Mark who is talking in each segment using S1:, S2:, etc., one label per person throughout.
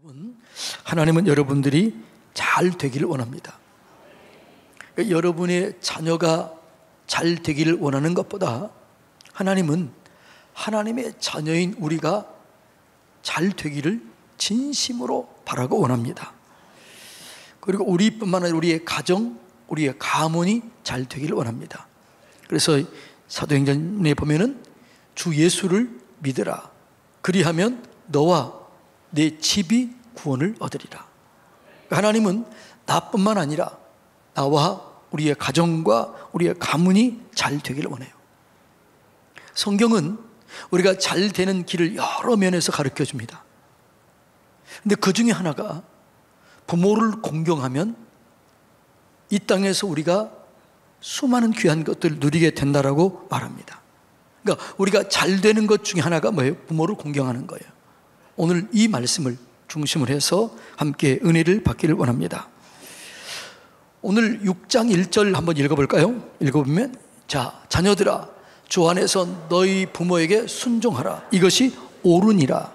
S1: 여러분, 하나님은 여러분들이 잘 되기를 원합니다. 여러분의 자녀가 잘 되기를 원하는 것보다 하나님은 하나님의 자녀인 우리가 잘 되기를 진심으로 바라고 원합니다. 그리고 우리뿐만 아니라 우리의 가정, 우리의 가문이 잘 되기를 원합니다. 그래서 사도행전에 보면은 주 예수를 믿으라. 그리하면 너와 내 집이 구원을 얻으리라. 하나님은 나뿐만 아니라 나와 우리의 가정과 우리의 가문이 잘 되기를 원해요. 성경은 우리가 잘 되는 길을 여러 면에서 가르쳐 줍니다. 근데 그 중에 하나가 부모를 공경하면 이 땅에서 우리가 수많은 귀한 것들을 누리게 된다라고 말합니다. 그러니까 우리가 잘 되는 것 중에 하나가 뭐예요? 부모를 공경하는 거예요. 오늘 이 말씀을 중심으로 해서 함께 은혜를 받기를 원합니다. 오늘 6장 1절 한번 읽어볼까요? 읽어보면, 자, 자녀들아 주 안에서 너희 부모에게 순종하라. 이것이 옳으니라.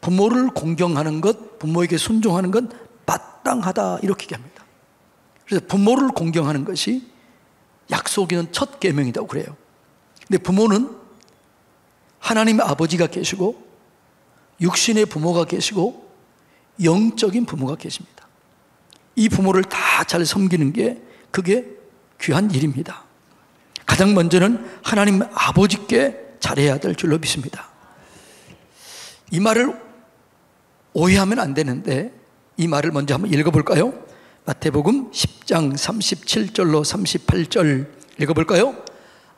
S1: 부모를 공경하는 것, 부모에게 순종하는 건 마땅하다, 이렇게 얘기합니다. 그래서 부모를 공경하는 것이 약속 있는 첫 계명이라고 그래요. 근데 부모는 하나님의 아버지가 계시고 육신의 부모가 계시고 영적인 부모가 계십니다. 이 부모를 다 잘 섬기는 게 그게 귀한 일입니다. 가장 먼저는 하나님 아버지께 잘해야 될 줄로 믿습니다. 이 말을 오해하면 안 되는데 이 말을 먼저 한번 읽어볼까요? 마태복음 10장 37절로 38절 읽어볼까요?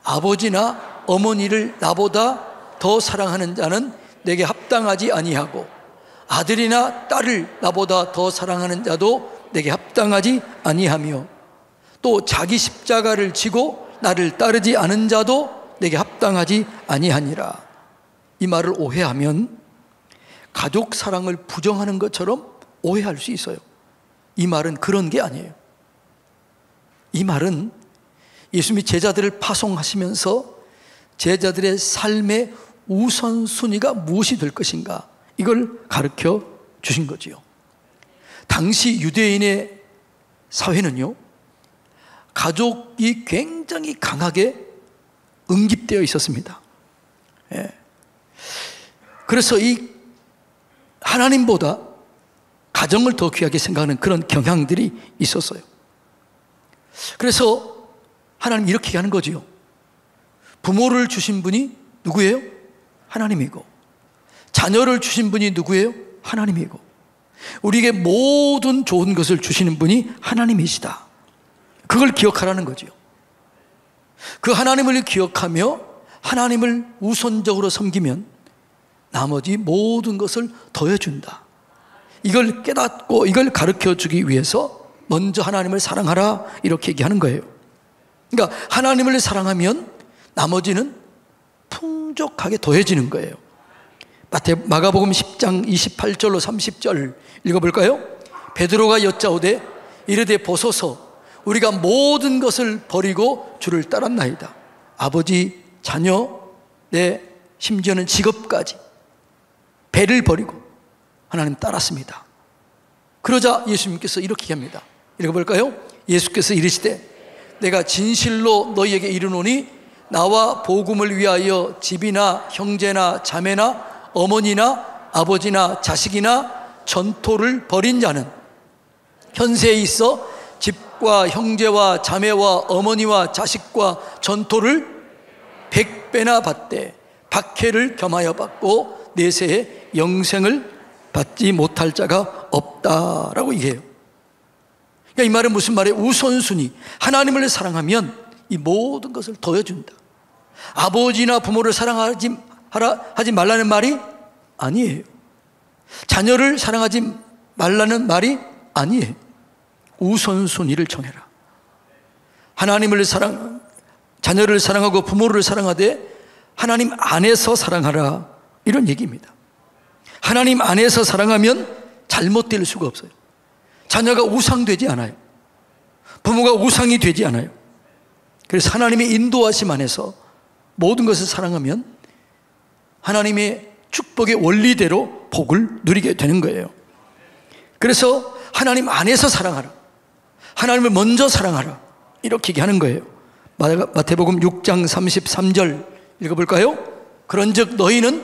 S1: 아버지나 어머니를 나보다 더 사랑하는 자는 내게 합당하지 아니하고 아들이나 딸을 나보다 더 사랑하는 자도 내게 합당하지 아니하며 또 자기 십자가를 지고 나를 따르지 않은 자도 내게 합당하지 아니하니라. 이 말을 오해하면 가족 사랑을 부정하는 것처럼 오해할 수 있어요. 이 말은 그런 게 아니에요. 이 말은 예수님이 제자들을 파송하시면서 제자들의 삶의 우선순위가 무엇이 될 것인가, 이걸 가르쳐 주신 거지요. 당시 유대인의 사회는요, 가족이 굉장히 강하게 응집되어 있었습니다. 예. 그래서 이 하나님보다 가정을 더 귀하게 생각하는 그런 경향들이 있었어요. 그래서 하나님 이렇게 얘기하는 거지요. 부모를 주신 분이 누구예요? 하나님이고, 자녀를 주신 분이 누구예요? 하나님이고, 우리에게 모든 좋은 것을 주시는 분이 하나님이시다. 그걸 기억하라는 거죠. 그 하나님을 기억하며 하나님을 우선적으로 섬기면 나머지 모든 것을 더해준다. 이걸 깨닫고 이걸 가르쳐주기 위해서 먼저 하나님을 사랑하라, 이렇게 얘기하는 거예요. 그러니까 하나님을 사랑하면 나머지는 풍족하게 더해지는 거예요. 마가복음 10장 28절로 30절 읽어볼까요? 베드로가 여짜오되 이르되 보소서 우리가 모든 것을 버리고 주를 따랐나이다. 아버지, 자녀, 심지어는 직업까지 배를 버리고 하나님 따랐습니다. 그러자 예수님께서 이렇게 합니다. 읽어볼까요? 예수께서 이르시되 내가 진실로 너희에게 이르노니 나와 복음을 위하여 집이나 형제나 자매나 어머니나 아버지나 자식이나 전토를 벌인 자는 현세에 있어 집과 형제와 자매와 어머니와 자식과 전토를 100배나 받되 박해를 겸하여 받고 내세에 영생을 받지 못할 자가 없다라고 얘기해요. 그러니까 이 말은 무슨 말이에요? 우선순위, 하나님을 사랑하면 이 모든 것을 더해준다. 아버지나 부모를 사랑하지 말라는 말이 아니에요. 자녀를 사랑하지 말라는 말이 아니에요. 우선순위를 정해라. 자녀를 사랑하고 부모를 사랑하되 하나님 안에서 사랑하라, 이런 얘기입니다. 하나님 안에서 사랑하면 잘못될 수가 없어요. 자녀가 우상되지 않아요. 부모가 우상이 되지 않아요. 그래서 하나님의 인도하심 안에서 모든 것을 사랑하면 하나님의 축복의 원리대로 복을 누리게 되는 거예요. 그래서 하나님 안에서 사랑하라, 하나님을 먼저 사랑하라, 이렇게 얘기하는 거예요. 마태복음 6장 33절 읽어볼까요? 그런즉 너희는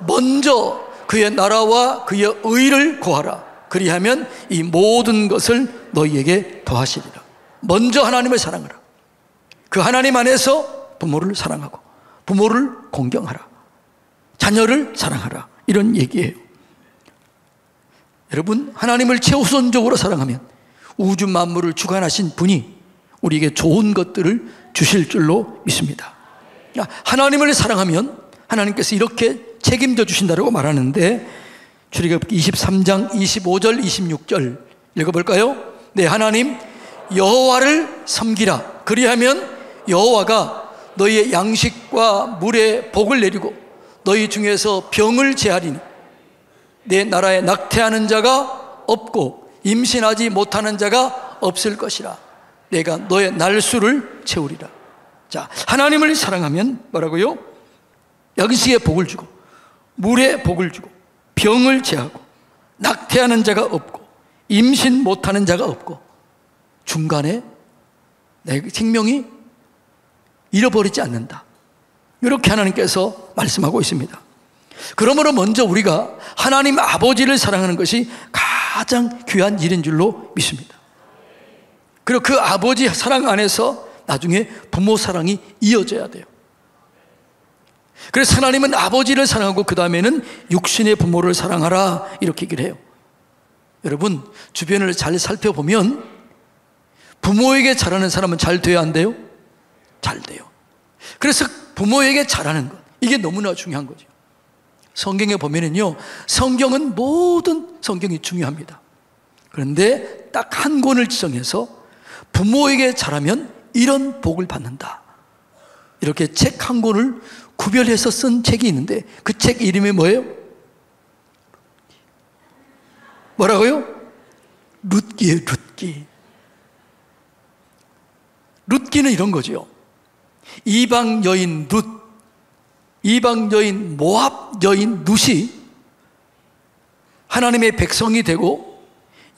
S1: 먼저 그의 나라와 그의 의를 구하라. 그리하면 이 모든 것을 너희에게 더하시리라. 먼저 하나님을 사랑하라. 그 하나님 안에서 부모를 사랑하고 부모를 공경하라, 자녀를 사랑하라, 이런 얘기예요. 여러분, 하나님을 최우선적으로 사랑하면 우주 만물을 주관하신 분이 우리에게 좋은 것들을 주실 줄로 믿습니다. 하나님을 사랑하면 하나님께서 이렇게 책임져 주신다고 말하는데, 출애굽기 23장 25절 26절 읽어볼까요? 네, 하나님 여호와를 섬기라. 그리하면 여호와가 너희의 양식과 물에 복을 내리고 너희 중에서 병을 제하리니 내 나라에 낙태하는 자가 없고 임신하지 못하는 자가 없을 것이라. 내가 너의 날수를 채우리라. 자, 하나님을 사랑하면 뭐라고요? 양식에 복을 주고 물에 복을 주고 병을 제하고 낙태하는 자가 없고 임신 못하는 자가 없고 중간에 내 생명이 잃어버리지 않는다, 이렇게 하나님께서 말씀하고 있습니다. 그러므로 먼저 우리가 하나님 아버지를 사랑하는 것이 가장 귀한 일인 줄로 믿습니다. 그리고 그 아버지 사랑 안에서 나중에 부모 사랑이 이어져야 돼요. 그래서 하나님은 아버지를 사랑하고 그 다음에는 육신의 부모를 사랑하라, 이렇게 얘기를 해요. 여러분, 주변을 잘 살펴보면 부모에게 잘하는 사람은 잘 돼야 안 돼요? 잘 돼요. 그래서 부모에게 잘하는 것, 이게 너무나 중요한 거죠. 성경에 보면은요, 성경은 모든 성경이 중요합니다. 그런데 딱 한 권을 지정해서 부모에게 잘하면 이런 복을 받는다, 이렇게 책 한 권을 구별해서 쓴 책이 있는데 그 책 이름이 뭐예요? 뭐라고요? 룻기예요. 룻기. 룻기는 이런 거죠. 이방 여인 룻, 이방 여인 모압 여인 룻이 하나님의 백성이 되고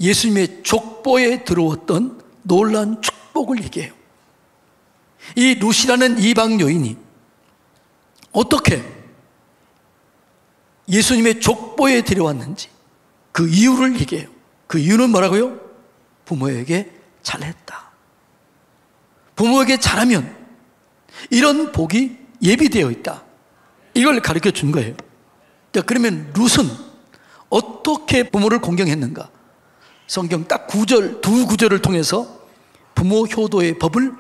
S1: 예수님의 족보에 들어왔던 놀라운 축복을 얘기해요. 이 룻이라는 이방 여인이 어떻게 예수님의 족보에 들어왔는지 그 이유를 얘기해요. 그 이유는 뭐라고요? 부모에게 잘했다. 부모에게 잘하면 이런 복이 예비되어 있다, 이걸 가르쳐 준 거예요. 자, 그러면 룻은 어떻게 부모를 공경했는가? 성경 딱 두 구절을 통해서 부모 효도의 법을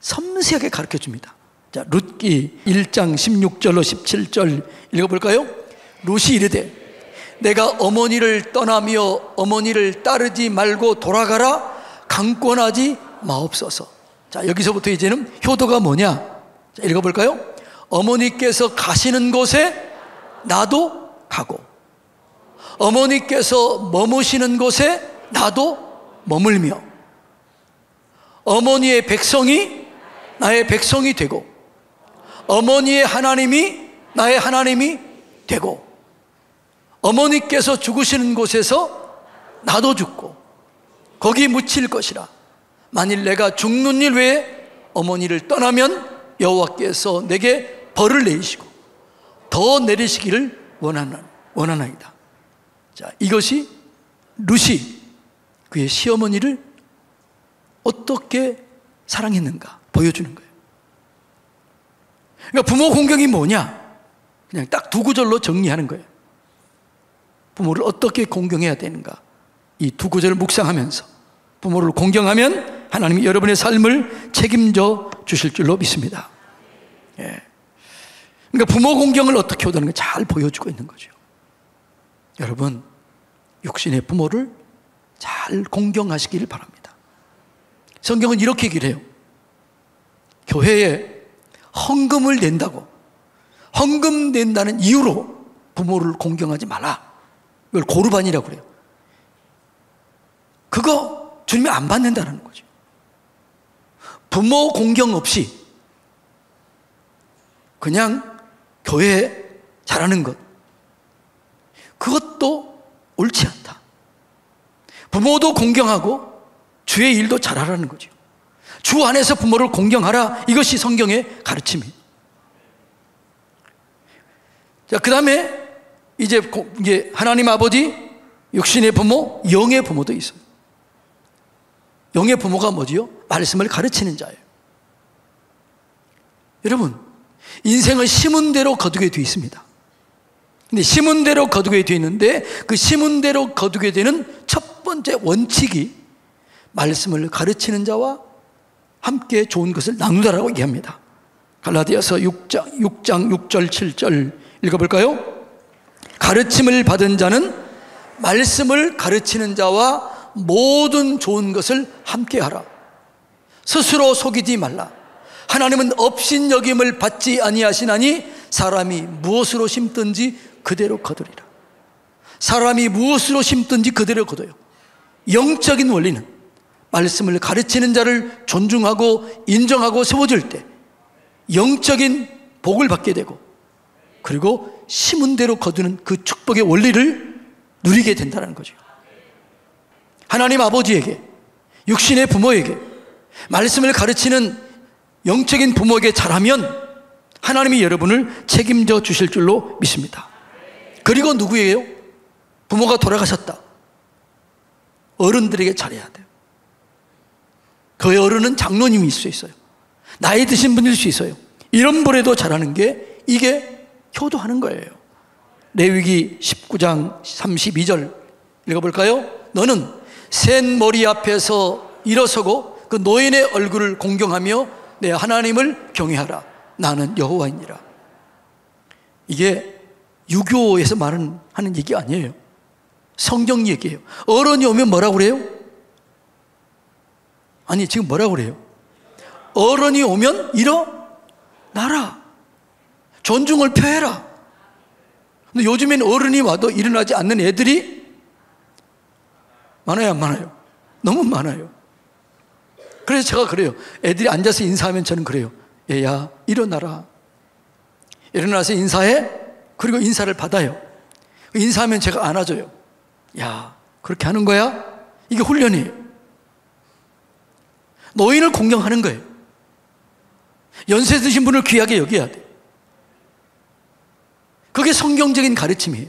S1: 섬세하게 가르쳐 줍니다. 자, 룻기 1장 16절로 17절 읽어볼까요? 룻이 이르되 내가 어머니를 떠나며 어머니를 따르지 말고 돌아가라, 강권하지 마옵소서. 자, 여기서부터 이제는 효도가 뭐냐? 자, 읽어볼까요? 어머니께서 가시는 곳에 나도 가고 어머니께서 머무시는 곳에 나도 머물며 어머니의 백성이 나의 백성이 되고 어머니의 하나님이 나의 하나님이 되고 어머니께서 죽으시는 곳에서 나도 죽고 거기 묻힐 것이라. 만일 내가 죽는 일 외에 어머니를 떠나면 여호와께서 내게 벌을 내리시고 더 내리시기를 원하나이다. 자, 이것이 룻이 그의 시어머니를 어떻게 사랑했는가 보여주는 거예요. 그러니까 부모 공경이 뭐냐? 그냥 딱 두 구절로 정리하는 거예요. 부모를 어떻게 공경해야 되는가? 이 두 구절을 묵상하면서 부모를 공경하면 하나님이 여러분의 삶을 책임져 주실 줄로 믿습니다. 예. 그러니까 부모 공경을 어떻게 하는 가 잘 보여주고 있는 거죠. 여러분, 육신의 부모를 잘 공경하시기를 바랍니다. 성경은 이렇게 얘기를 해요. 교회에 헌금을 낸다고, 헌금 낸다는 이유로 부모를 공경하지 마라. 이걸 고르반이라고 그래요. 그거 주님이 안 받는다는 거죠. 부모 공경 없이 그냥 교회에 잘하는 것, 그것도 옳지 않다. 부모도 공경하고 주의 일도 잘하라는 거죠. 주 안에서 부모를 공경하라. 이것이 성경의 가르침이에요. 자, 그 다음에 이제 하나님 아버지, 육신의 부모, 영의 부모도 있어요. 영의 부모가 뭐지요? 말씀을 가르치는 자예요. 여러분, 인생을 심은 대로 거두게 되어 있습니다. 근데 심은 대로 거두게 되어 있는데 그 심은 대로 거두게 되는 첫 번째 원칙이 말씀을 가르치는 자와 함께 좋은 것을 나누다라고 얘기합니다. 갈라디아서 6장 6절 7절 읽어볼까요? 가르침을 받은 자는 말씀을 가르치는 자와 모든 좋은 것을 함께하라. 스스로 속이지 말라. 하나님은 업신여김을 받지 아니하시나니 사람이 무엇으로 심든지 그대로 거두리라. 사람이 무엇으로 심든지 그대로 거둬요. 영적인 원리는 말씀을 가르치는 자를 존중하고 인정하고 세워줄 때 영적인 복을 받게 되고, 그리고 심은 대로 거두는 그 축복의 원리를 누리게 된다는 거죠. 하나님 아버지에게, 육신의 부모에게, 말씀을 가르치는 영적인 부모에게 잘하면 하나님이 여러분을 책임져 주실 줄로 믿습니다. 그리고 누구예요? 부모가 돌아가셨다. 어른들에게 잘해야 돼요. 그 어른은 장로님일 수 있어요. 나이 드신 분일 수 있어요. 이런 분에도 잘하는 게 이게 효도하는 거예요. 레위기 19장 32절 읽어볼까요? 너는 센 머리 앞에서 일어서고 그 노인의 얼굴을 공경하며 내 하나님을 경외하라. 나는 여호와이니라. 이게 유교에서 하는 얘기 아니에요. 성경 얘기예요. 어른이 오면 뭐라고 그래요? 아니, 지금 뭐라고 그래요? 어른이 오면 일어나라. 존중을 표해라. 근데 요즘엔 어른이 와도 일어나지 않는 애들이 많아요, 안 많아요? 너무 많아요. 그래서 제가 그래요. 애들이 앉아서 인사하면 저는 그래요. 얘야, 일어나라. 일어나서 인사해. 그리고 인사를 받아요. 인사하면 제가 안아줘요. 야, 그렇게 하는 거야? 이게 훈련이에요. 노인을 공경하는 거예요. 연세 드신 분을 귀하게 여겨야 돼. 그게 성경적인 가르침이에요.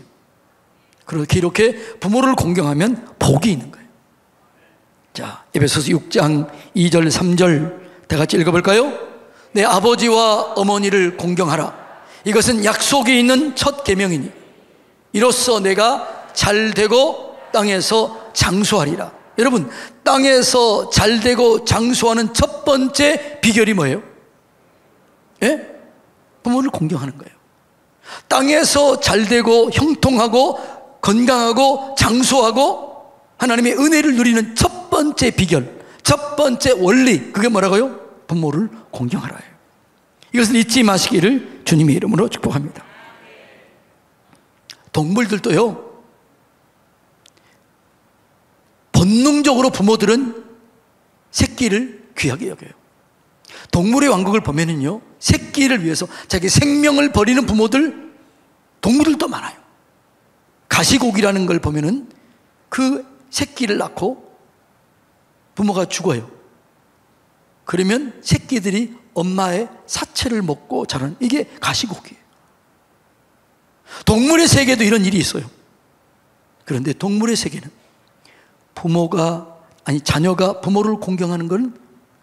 S1: 그렇게 이렇게 부모를 공경하면 복이 있는 거예요. 자, 에베소서 6장 2절 3절 다 같이 읽어볼까요? 내 아버지와 어머니를 공경하라. 이것은 약속이 있는 첫 계명이니 이로써 내가 잘되고 땅에서 장수하리라. 여러분, 땅에서 잘되고 장수하는 첫 번째 비결이 뭐예요? 예? 부모를 공경하는 거예요. 땅에서 잘되고 형통하고 건강하고 장수하고 하나님의 은혜를 누리는 첫 번째 비결, 첫 번째 원리, 그게 뭐라고요? 부모를 공경하라예요. 이것을 잊지 마시기를 주님의 이름으로 축복합니다. 동물들도요, 본능적으로 부모들은 새끼를 귀하게 여겨요. 동물의 왕국을 보면은요, 새끼를 위해서 자기 생명을 버리는 부모들, 동물들도 많아요. 가시고기라는 걸 보면은 그 새끼를 낳고 부모가 죽어요. 그러면 새끼들이 엄마의 사체를 먹고 자라는, 이게 가시고기예요. 동물의 세계도 이런 일이 있어요. 그런데 동물의 세계는 자녀가 부모를 공경하는 건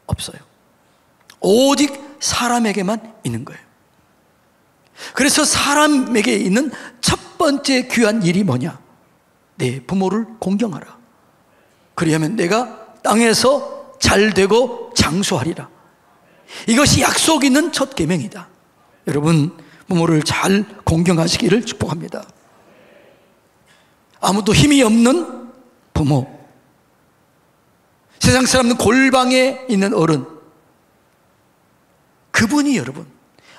S1: 없어요. 오직 사람에게만 있는 거예요. 그래서 사람에게 있는 첫 번째 귀한 일이 뭐냐? 내 부모를 공경하라. 그리하면 내가 땅에서 잘되고 장수하리라. 이것이 약속 있는 첫 계명이다. 여러분, 부모를 잘 공경하시기를 축복합니다. 아무도 힘이 없는 부모, 세상 사람은 골방에 있는 어른, 그분이 여러분,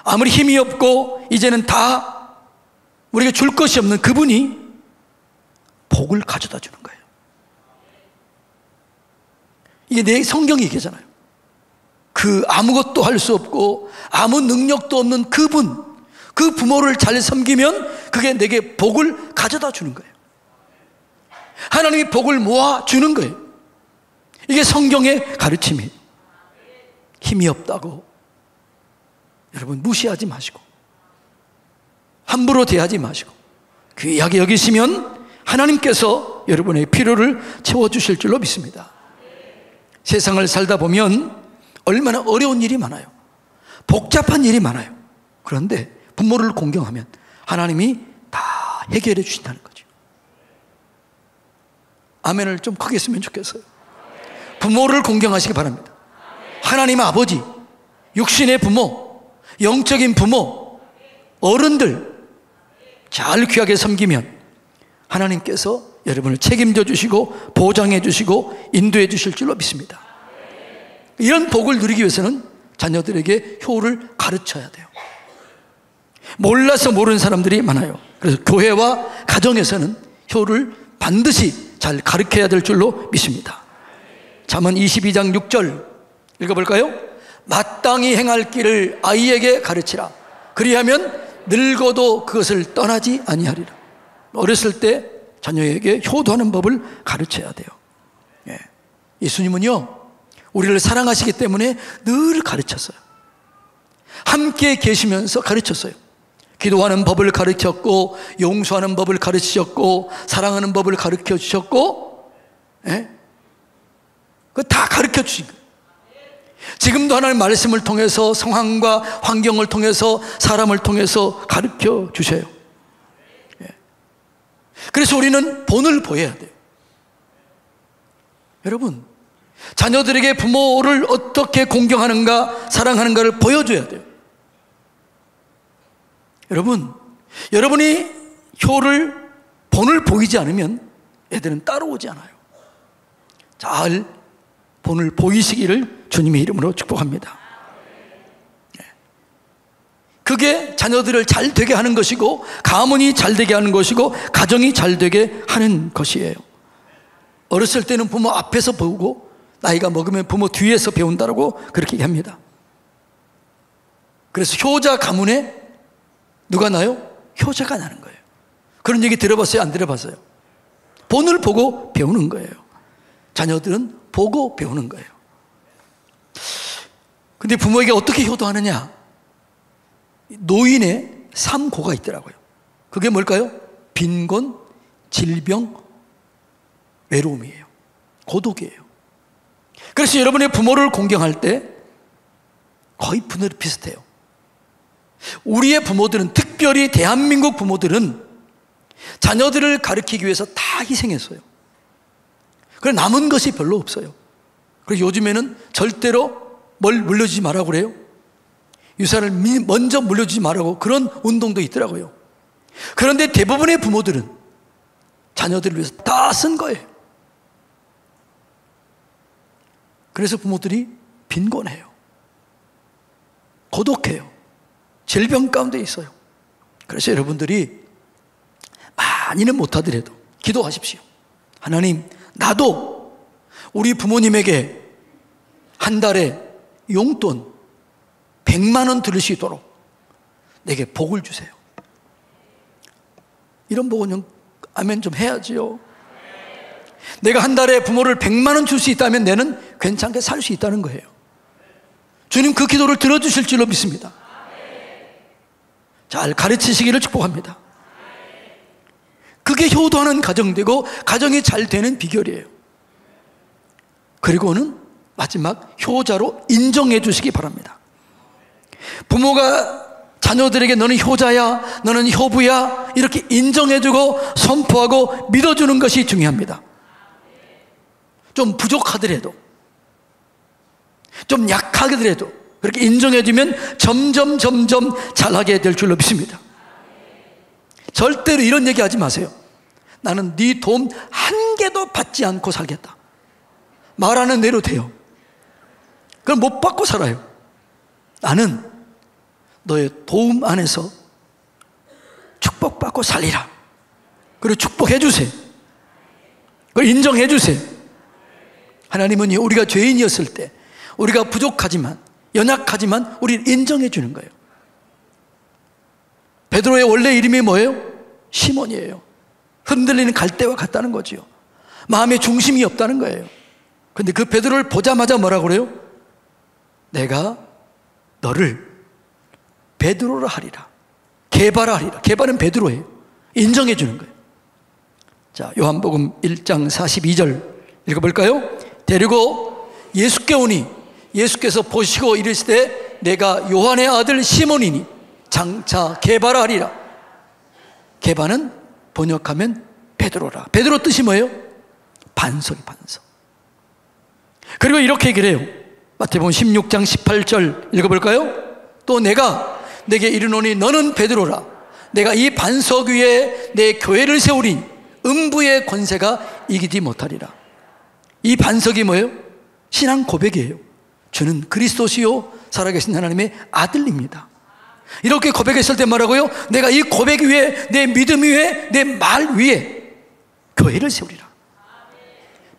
S1: 아무리 힘이 없고 이제는 다 우리가 줄 것이 없는 그분이 복을 가져다 주는 거예요. 이게 내 성경이 얘기잖아요. 그 아무것도 할 수 없고 아무 능력도 없는 그분, 그 부모를 잘 섬기면 그게 내게 복을 가져다 주는 거예요. 하나님이 복을 모아 주는 거예요. 이게 성경의 가르침이에요. 힘이 없다고 여러분 무시하지 마시고 함부로 대하지 마시고 귀하게 여기시면 하나님께서 여러분의 필요를 채워주실 줄로 믿습니다. 세상을 살다 보면 얼마나 어려운 일이 많아요. 복잡한 일이 많아요. 그런데 부모를 공경하면 하나님이 다 해결해 주신다는 거죠. 아멘을 좀 크게 했으면 좋겠어요. 부모를 공경하시기 바랍니다. 하나님 아버지, 육신의 부모, 영적인 부모, 어른들 잘 귀하게 섬기면 하나님께서 여러분을 책임져 주시고 보장해 주시고 인도해 주실 줄로 믿습니다. 이런 복을 누리기 위해서는 자녀들에게 효를 가르쳐야 돼요. 몰라서 모르는 사람들이 많아요. 그래서 교회와 가정에서는 효를 반드시 잘 가르쳐야 될 줄로 믿습니다. 잠언 22장 6절 읽어볼까요? 마땅히 행할 길을 아이에게 가르치라. 그리하면 늙어도 그것을 떠나지 아니하리라. 어렸을 때 자녀에게 효도하는 법을 가르쳐야 돼요. 예. 예수님은요 우리를 사랑하시기 때문에 늘 가르쳤어요. 함께 계시면서 가르쳤어요. 기도하는 법을 가르쳤고 용서하는 법을 가르치셨고 사랑하는 법을 가르쳐 주셨고, 예? 그거 다 가르쳐 주신 거예요. 지금도 하나님 말씀을 통해서 상황과 환경을 통해서 사람을 통해서 가르쳐 주셔요. 예. 그래서 우리는 본을 보여야 돼요. 여러분, 자녀들에게 부모를 어떻게 공경하는가 사랑하는가를 보여줘야 돼요. 여러분, 여러분이 효를 본을 보이지 않으면 애들은 따라오지 않아요. 잘 본을 보이시기를 주님의 이름으로 축복합니다. 그게 자녀들을 잘 되게 하는 것이고 가문이 잘 되게 하는 것이고 가정이 잘 되게 하는 것이에요. 어렸을 때는 부모 앞에서 배우고 나이가 먹으면 부모 뒤에서 배운다고 그렇게 얘기합니다. 그래서 효자 가문에 누가 나요? 효자가 나는 거예요. 그런 얘기 들어봤어요? 안 들어봤어요? 본을 보고 배우는 거예요. 자녀들은 보고 배우는 거예요. 근데 부모에게 어떻게 효도하느냐? 노인의 3고가 있더라고요. 그게 뭘까요? 빈곤, 질병, 외로움이에요. 고독이에요. 그래서 여러분의 부모를 공경할 때 거의 분들이 비슷해요. 우리의 부모들은, 특별히 대한민국 부모들은 자녀들을 가르치기 위해서 다 희생했어요. 그래 남은 것이 별로 없어요. 그래서 요즘에는 절대로 뭘 물려주지 말라고 그래요. 유산을 먼저 물려주지 말라고 그런 운동도 있더라고요. 그런데 대부분의 부모들은 자녀들을 위해서 다 쓴 거예요. 그래서 부모들이 빈곤해요. 고독해요. 질병 가운데 있어요. 그래서 여러분들이 많이는 못하더라도 기도하십시오. 하나님, 나도 우리 부모님에게 한 달에 용돈 100만 원 들을 수 있도록 내게 복을 주세요. 이런 복은 아멘 좀 해야지요. 내가 한 달에 부모를 100만 원 줄 수 있다면 내는 괜찮게 살 수 있다는 거예요. 주님 그 기도를 들어주실 줄로 믿습니다. 잘 가르치시기를 축복합니다. 그게 효도하는 가정되고 가정이 잘 되는 비결이에요. 그리고는 마지막 효자로 인정해 주시기 바랍니다. 부모가 자녀들에게 너는 효자야, 너는 효부야 이렇게 인정해주고 선포하고 믿어주는 것이 중요합니다. 좀 부족하더라도 좀 약하더라도 그렇게 인정해주면 점점 잘하게 될 줄로 믿습니다. 절대로 이런 얘기 하지 마세요. 나는 네 도움 한 개도 받지 않고 살겠다. 말하는 대로 돼요. 그럼 못 받고 살아요. 나는 너의 도움 안에서 축복받고 살리라. 그리고 축복해 주세요. 그걸 인정해 주세요. 하나님은 우리가 죄인이었을 때 우리가 부족하지만 연약하지만 우리를 인정해 주는 거예요. 베드로의 원래 이름이 뭐예요? 시몬이에요. 흔들리는 갈대와 같다는 거지요. 마음의 중심이 없다는 거예요. 그런데 그 베드로를 보자마자 뭐라고 그래요? 내가 너를 베드로라 하리라. 게바라 하리라. 게바는 베드로예요. 인정해 주는 거예요. 자, 요한복음 1장 42절 읽어볼까요? 데리고 예수께 오니 예수께서 보시고 이르시되 내가 요한의 아들 시몬이니 장차 게바라 하리라. 게바는 번역하면 베드로라. 베드로 뜻이 뭐예요? 반석이 반석. 그리고 이렇게 얘기를 해요. 마태복음 16장 18절 읽어볼까요? 또 내가 내게 이르노니 너는 베드로라. 내가 이 반석 위에 내 교회를 세우리니 음부의 권세가 이기지 못하리라. 이 반석이 뭐예요? 신앙 고백이에요. 주는 그리스도시요 살아계신 하나님의 아들입니다. 이렇게 고백했을 때 뭐라고요? 내가 이 고백 위에, 내 믿음 위에, 내 말 위에 교회를 세우리라.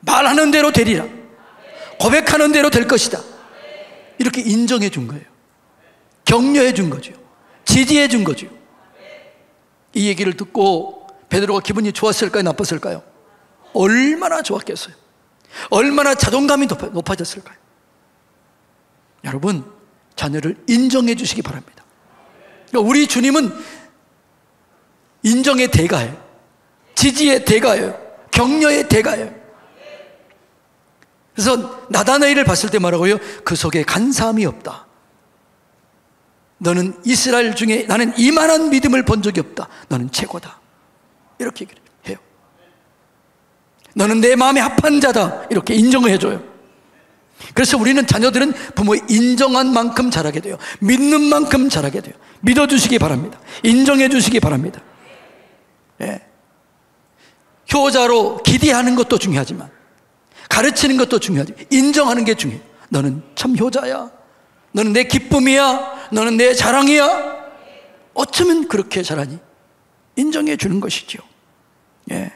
S1: 말하는 대로 되리라. 고백하는 대로 될 것이다. 이렇게 인정해 준 거예요. 격려해 준 거죠. 지지해 준 거죠. 이 얘기를 듣고 베드로가 기분이 좋았을까요? 나빴을까요? 얼마나 좋았겠어요? 얼마나 자존감이 높아졌을까요? 여러분, 자녀를 인정해 주시기 바랍니다. 그러니까 우리 주님은 인정의 대가예요. 지지의 대가예요. 격려의 대가예요. 그래서 나다나엘을 봤을 때 말하고요, 그 속에 간사함이 없다. 너는 이스라엘 중에 나는 이만한 믿음을 본 적이 없다. 너는 최고다. 이렇게 얘기를 해요. 너는 내 마음에 합한 자다. 이렇게 인정을 해줘요. 그래서 우리는 자녀들은 부모의 인정한 만큼 자라게 돼요. 믿는 만큼 자라게 돼요. 믿어주시기 바랍니다. 인정해 주시기 바랍니다. 예. 효자로 기대하는 것도 중요하지만 가르치는 것도 중요하지만 인정하는 게 중요해요. 너는 참 효자야. 너는 내 기쁨이야. 너는 내 자랑이야. 어쩌면 그렇게 자라니? 인정해 주는 것이죠. 예.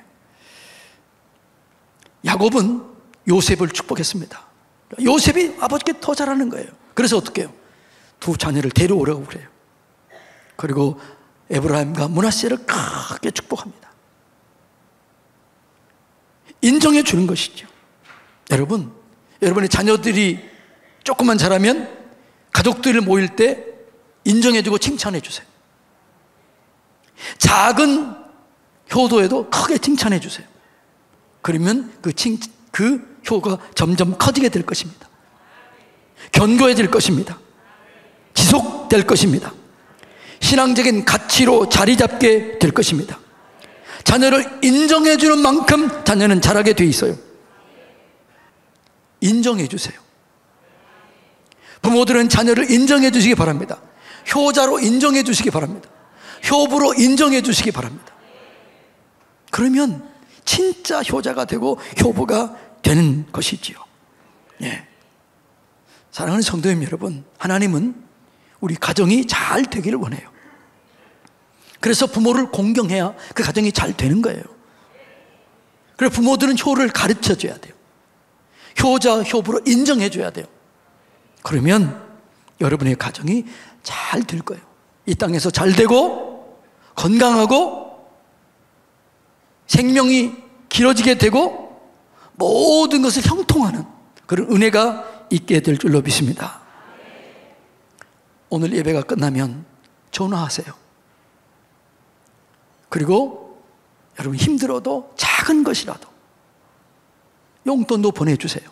S1: 야곱은 요셉을 축복했습니다. 요셉이 아버지께 더 잘하는 거예요. 그래서 어떻게 해요? 두 자녀를 데려오라고 그래요. 그리고 에브라임과 므낫세를 크게 축복합니다. 인정해 주는 것이죠. 여러분, 여러분의 자녀들이 조금만 자라면 가족들을 모일 때 인정해 주고 칭찬해 주세요. 작은 효도에도 크게 칭찬해 주세요. 그러면 그 효가 점점 커지게 될 것입니다. 견고해질 것입니다. 지속될 것입니다. 신앙적인 가치로 자리 잡게 될 것입니다. 자녀를 인정해 주는 만큼 자녀는 자라게 돼 있어요. 인정해 주세요. 부모들은 자녀를 인정해 주시기 바랍니다. 효자로 인정해 주시기 바랍니다. 효부로 인정해 주시기 바랍니다. 그러면 진짜 효자가 되고 효부가 되는 것이지요. 예. 사랑하는 성도님 여러분, 하나님은 우리 가정이 잘 되기를 원해요. 그래서 부모를 공경해야 그 가정이 잘 되는 거예요. 그래서 부모들은 효를 가르쳐 줘야 돼요. 효자, 효부로 인정해 줘야 돼요. 그러면 여러분의 가정이 잘 될 거예요. 이 땅에서 잘 되고 건강하고 생명이 길어지게 되고 모든 것을 형통하는 그런 은혜가 있게 될 줄로 믿습니다. 오늘 예배가 끝나면 전화하세요. 그리고 여러분 힘들어도 작은 것이라도 용돈도 보내주세요.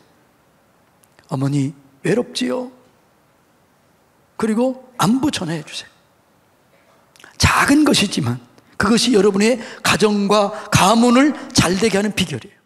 S1: 어머니 외롭지요? 그리고 안부 전화해 주세요. 작은 것이지만 그것이 여러분의 가정과 가문을 잘되게 하는 비결이에요.